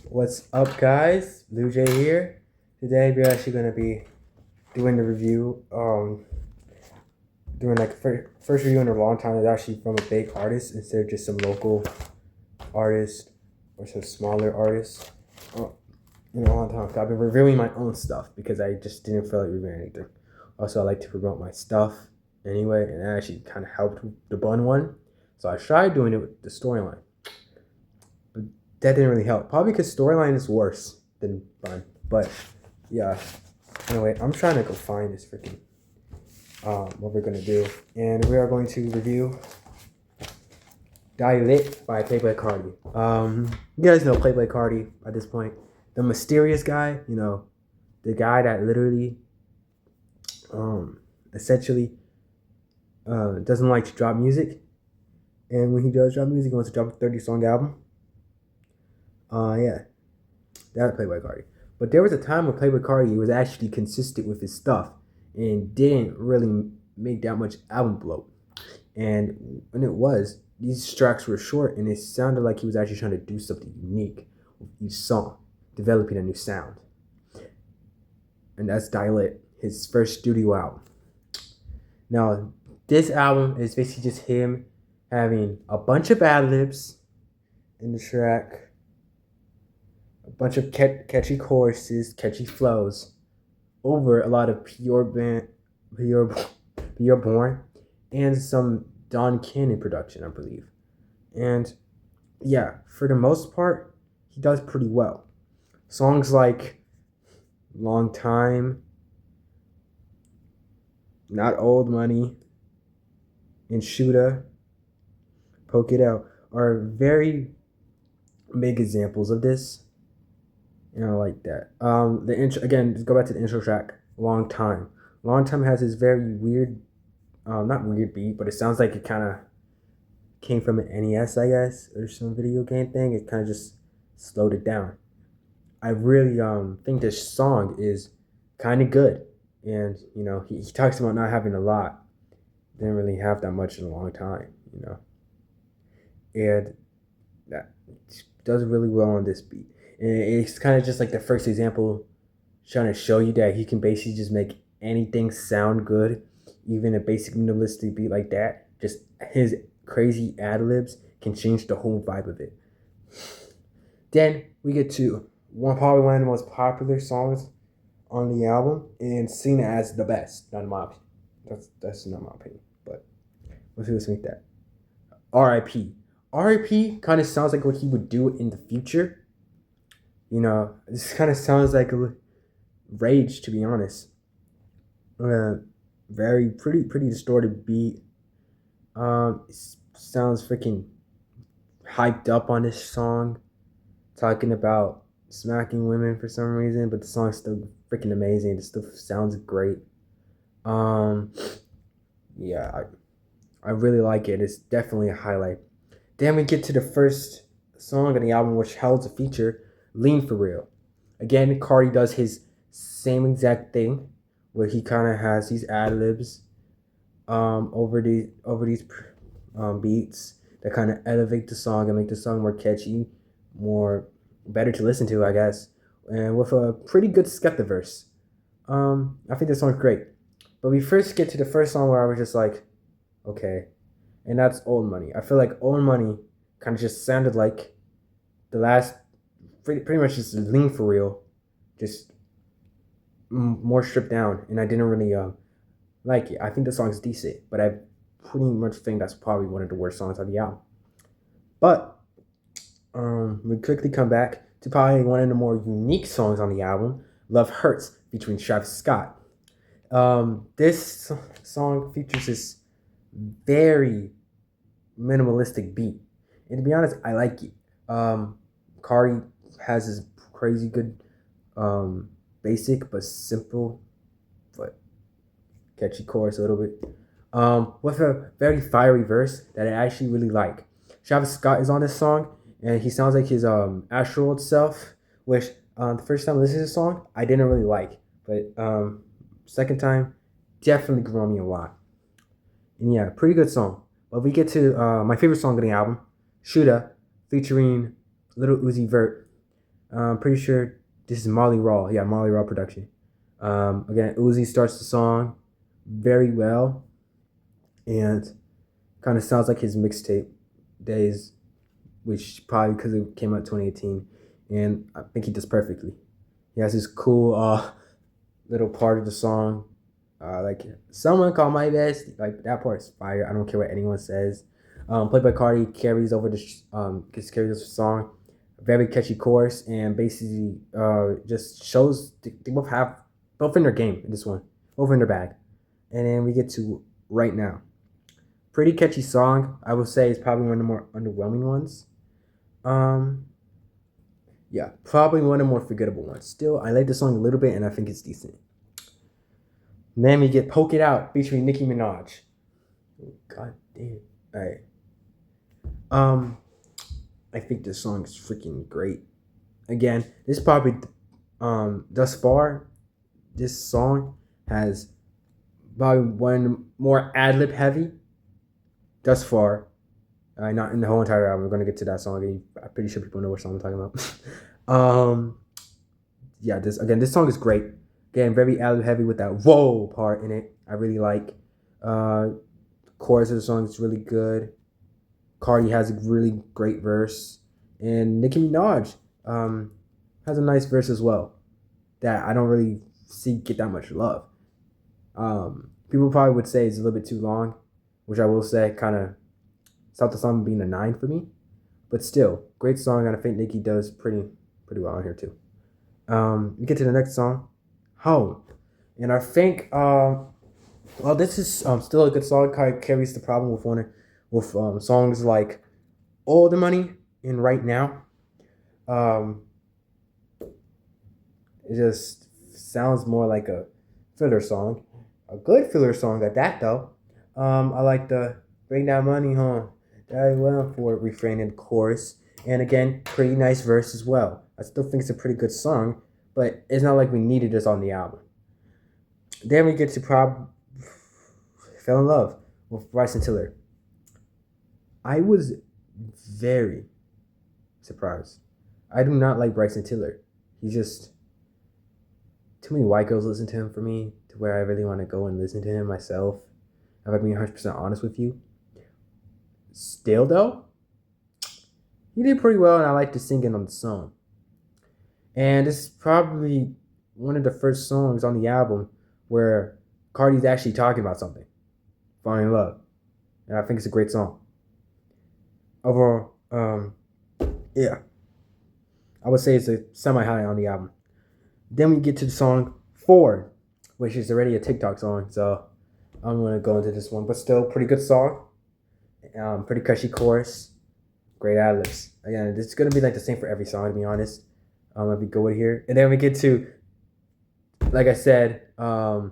What's up, guys? Blue Jay here. Today we're actually gonna be doing the review. Doing like first review in a long time. It's actually from a big artist instead of just some local artist or some smaller artists. In a long time, I've been reviewing my own stuff because I just didn't feel like reviewing anything. Also, I like to promote my stuff anyway, and it actually kind of helped with the bun one. So I tried doing it with the storyline. That didn't really help. Probably because storyline is worse than Bun. But yeah. Anyway, I'm trying to go find this freaking what we're gonna do. And we are going to review Lit by Playboi Carti. You guys know Playboi Carti at this point. The mysterious guy, the guy that literally essentially doesn't like to drop music. And when he does drop music, he wants to drop a 30-song album. Yeah, that was Playboi Carti. But there was a time when Playboi Carti was actually consistent with his stuff and didn't really make that much album bloat. And when it was, these tracks were short and it sounded like he was actually trying to do something unique with each song, developing a new sound. And that's Lit, his first studio album. Now, this album is basically just him having a bunch of ad-libs in the track, a bunch of catchy choruses, catchy flows, over a lot of pure born, and some Don Cannon production, I believe. And yeah, for the most part, he does pretty well. Songs like Long Time, Not Old Money, and Shoota, Poke It Out are very big examples of this. Like that. The intro again. Just go back to the intro track. Long Time. Long Time has this very weird, not weird beat, but it sounds like it kind of came from an NES, I guess, or some video game thing. It kind of just slowed it down. I really think this song is kind of good, and he talks about not having a lot. Didn't really have that much in a long time, and that does really well on this beat. And it's kind of just like the first example trying to show you that he can basically just make anything sound good, even a basic minimalistic beat like that. Just his crazy ad-libs can change the whole vibe of it. Then we get to probably one of the most popular songs on the album and seen as the best, not in my opinion. That's not my opinion, but let's make that. R.I.P. R.I.P. kind of sounds like what he would do in the future. This kind of sounds like a Rage, to be honest. Very pretty distorted beat. Sounds freaking hyped up on this song, talking about smacking women for some reason, but the song's still freaking amazing. It still sounds great. Yeah, I really like it. It's definitely a highlight. Then we get to the first song on the album, which holds a feature, Lean For Real. Again, Carti does his same exact thing, where he kind of has these ad-libs over these beats that kind of elevate the song and make the song more catchy, more better to listen to, I guess, and with a pretty good Skepta verse. I think this song's great. But we first get to the first song where I was just like, okay, and that's Old Money. I feel like Old Money kind of just sounded like the last, pretty much just Lean For Real, just more stripped down, and I didn't really like it. I think the song's decent, but I pretty much think that's probably one of the worst songs on the album. But we quickly come back to probably one of the more unique songs on the album, Love Hurts, featuring Travis Scott. This song features this very minimalistic beat, and to be honest, I like it. Carti has this crazy good, basic but simple, but catchy chorus a little bit, with a very fiery verse that I actually really like. Travis Scott is on this song, and he sounds like his astral self, which the first time I listened to this song, I didn't really like, but second time, definitely grew on me a lot. And yeah, pretty good song. But we get to my favorite song on the album, Shoota, featuring Lil Uzi Vert. I'm pretty sure this is Molly Raw. Yeah, Molly Raw production. Again, Uzi starts the song very well and kind of sounds like his mixtape days, which probably because it came out 2018, and I think he does perfectly. He has this cool little part of the song, like someone call my best. Like that part is fire. I don't care what anyone says. Playboi Carti carries over the carries the song, very catchy chorus, and basically just shows they both in their game in this one, both in their bag. And then we get to Right Now. Pretty catchy song. I would say it's probably one of the more underwhelming ones. Um, yeah, probably one of the more forgettable ones. Still, I like the song a little bit, and I think it's decent. Then we get Poke It Out featuring Nicki Minaj. God damn. All right. Um, I think this song is freaking great. Again, this probably thus far, this song has probably one more ad lib heavy thus far. Not in the whole entire album. We're gonna get to that song again. I'm pretty sure people know what song I'm talking about. Yeah, this song is great. Again, very ad lib heavy with that whoa part in it. I really like. Chorus of the song is really good. Cardi has a really great verse, and Nicki Minaj has a nice verse as well that I don't really see get that much love. People probably would say it's a little bit too long, which I will say kind of stopped the song being a 9 for me, but still great song, and I think Nicki does pretty well on here too. We get to the next song, Home, and I think well, this is still a good song. Kind of carries the problem with songs like All the Money and Right Now. It just sounds more like a filler song, a good filler song at that though. I like the Bring That Money Home, that well for refrain and chorus, and again, pretty nice verse as well. I still think it's a pretty good song, but it's not like we needed this on the album. Then we get to Fell in Love with Bryson Tiller. I was very surprised. I do not like Bryson Tiller. He's just too many white girls listen to him for me to where I really want to go and listen to him myself. If I'm being 100% honest with you. Still though, he did pretty well, and I like the singing on the song. And this is probably one of the first songs on the album where Cardi's actually talking about something. Falling in love. And I think it's a great song. Overall, yeah. I would say it's a semi-high on the album. Then we get to the song Forward, which is already a TikTok song, so I'm going to go into this one. But still, pretty good song. Pretty catchy chorus. Great ad-libs. Again, this is going to be like the same for every song, to be honest. If we go with here. And then we get to, like I said, the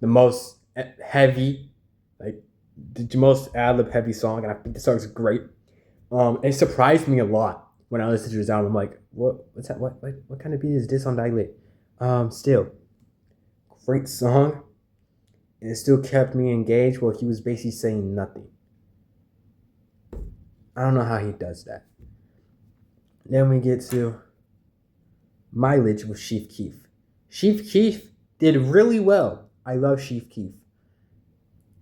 most heavy, like the most ad-lib heavy song, and I think the song is great. It surprised me a lot when I listened to this album. I'm like, what's that? What kind of beat is this on Lit? Still, great song. And it still kept me engaged while he was basically saying nothing. I don't know how he does that. Then we get to Mileage with Chief Keef. Chief Keef did really well. I love Chief Keef.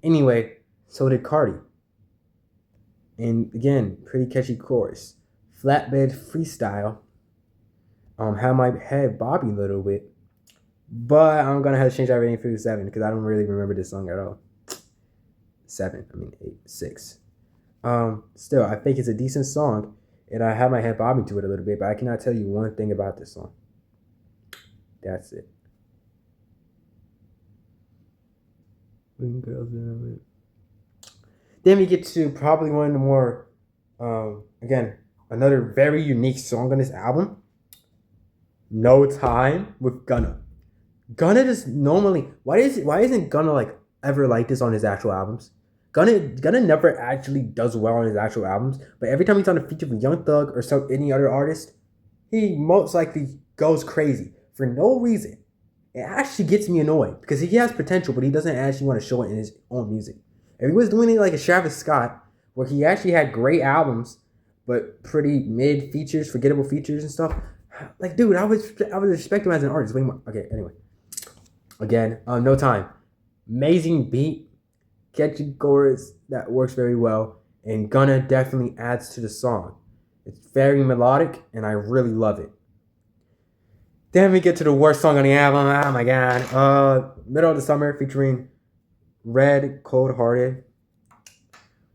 Anyway, so did Cardi. And again, pretty catchy chorus. FlatBed Freestyle. Had my head bobbing a little bit. But I'm going to have to change that rating for 7 because I don't really remember this song at all. 8, 6. Still, I think it's a decent song. And I have my head bobbing to it a little bit. But I cannot tell you one thing about this song. That's it. Then we get to probably one of the more, again, another very unique song on this album. No Time with Gunna. Gunna just normally, why isn't Gunna like ever like this on his actual albums? Gunna never actually does well on his actual albums, but every time he's on a feature with Young Thug or any other artist, he most likely goes crazy for no reason. It actually gets me annoyed because he has potential, but he doesn't actually want to show it in his own music. If he was doing it like a Travis Scott, where he actually had great albums, but pretty mid features, forgettable features and stuff, Like, dude, I would respect him as an artist way more. Okay, anyway. Again, No Time. Amazing beat, catchy chorus that works very well, and Gunna definitely adds to the song. It's very melodic, and I really love it. Then we get to the worst song on the album. Oh my god. Middle of the Summer featuring Red, Cold Hearted.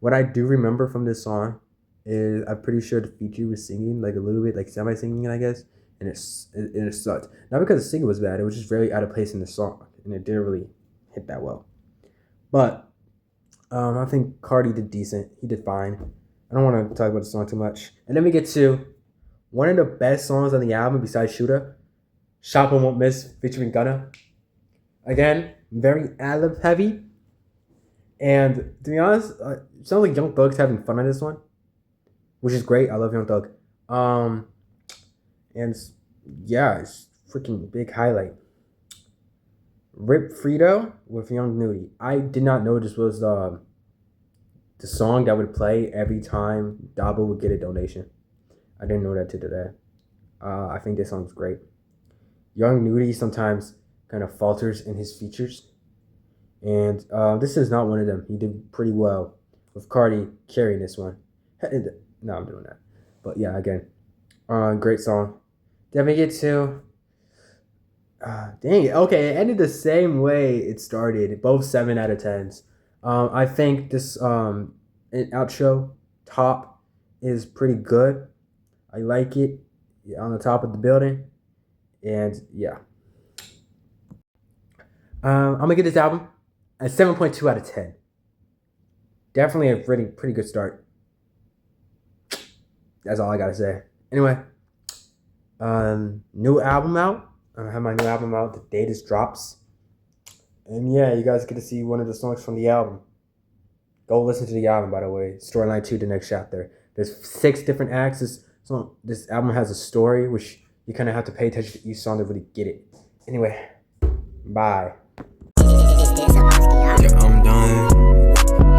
What I do remember from this song is I'm pretty sure the feature was singing like a little bit, like semi-singing, I guess, and it sucked. Not because the singing was bad, it was just very out of place in the song, and it didn't really hit that well. But I think Carti did decent. He did fine. I don't want to talk about the song too much. And then we get to one of the best songs on the album besides Shoota, Choppa Won't Miss featuring Gunna. Again, very ad-lib heavy. And to be honest, it sounds like Young Thug's having fun on this one, which is great. I love Young Thug. And yeah, it's freaking big highlight. R.I.P. Fredo with Young Nudie. I did not know this was the song that would play every time Dabo would get a donation. I didn't know that till today. I think this song's great. Young Nudie sometimes kind of falters in his features. And this is not one of them. He did pretty well with Carti carrying this one. No, I'm doing that. But yeah, again, great song. Then we get to... dang it. Okay, it ended the same way it started. Both 7 out of 10s. I think this outro top is pretty good. I like it. On the top of the building. And yeah. I'm going to give this album a 7.2 out of 10. Definitely a pretty good start. That's all I got to say. Anyway. New album out. I have my new album out. The day this drops. And yeah, you guys get to see one of the songs from the album. Go listen to the album, by the way. Storyline 2, The Next Chapter. There's 6 different acts. This album has a story, which you kind of have to pay attention to each song to really get it. Anyway, bye. Yeah, I'm done.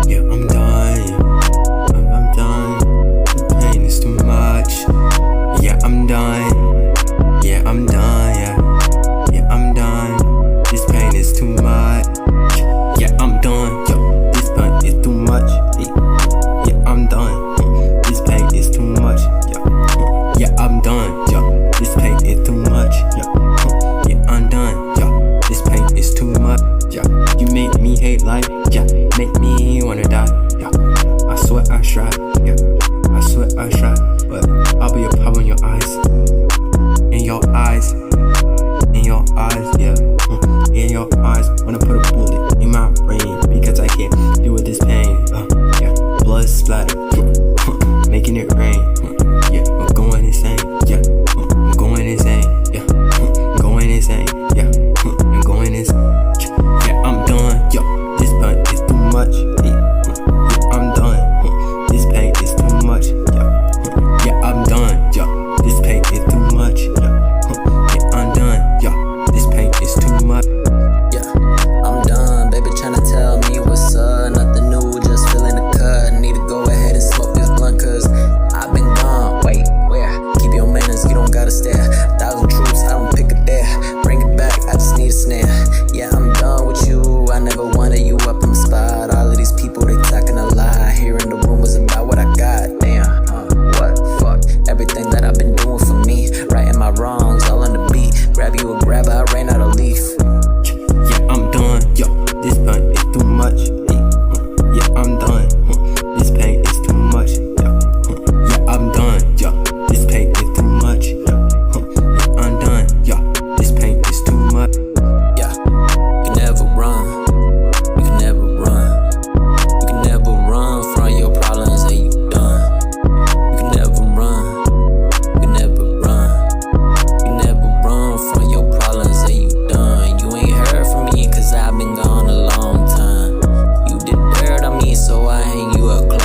Yeah, I'm done. Yeah, I'm done. The pain is too much. Yeah, I'm done. Yeah, I'm done. Yeah, I'm done. This pain is too much. Yeah, I'm done. Yo, this pain is too much. Yeah, I'm done. This pain is too much. Yeah, I'm done. Yo, this pain is too much. Yeah, I'm done. Yo, this pain is too much. Yeah, you make me hate life. Yeah, make me wanna die. Yeah, I swear I try. Yeah, I swear I try. But I'll be a pop in your eyes. In your eyes. In your eyes, yeah. In your eyes. Wanna put a bullet in my brain because I can't deal with this pain. Yeah, blood splatter. Making it rain. Yeah, I'm going insane. Yeah, I'm going insane. Yeah, I'm going insane. Yeah, I'm going insane. Yeah, I'm done. Yo, this pain is too much. Yeah, I'm done. This pain is too much. Yeah, I'm done. Yo, this pain is too much. Yeah, I'm done. Yo, this pain is too much. Yeah, I'm done. Baby tryna tell me what's up. Nothing new, just feeling the cut. Need to go ahead and smoke this blunt, cause I've been gone. Wait, where? Keep your manners, you don't gotta stare. 1,000 troops, I don't pick a dare. Bring it back, I just need a snare. Yeah, I'm done with you. I never wanted you up on the spot. All of these people, they talking a lie. Hearing the rumors about what I got. Damn, what? Fuck. Everything that I've been doing for me. Righting my wrongs, all on the beat. Grab you a grab, I ran out of leaf. Yeah, I'm done. Yo, this pain is too much. Yeah, I'm done. This pain is too much. Yeah, I'm done. Yo, this pain is too much. Yeah, I'm done. Yo, this pain is too much. Yeah, you can never run. You can never run. You can never run from your problems and you done. You can never run. You can never run. You can never run from your problems and you done. You ain't heard from me cause I've been gone a long time. You did dirt on me so I hang you up close.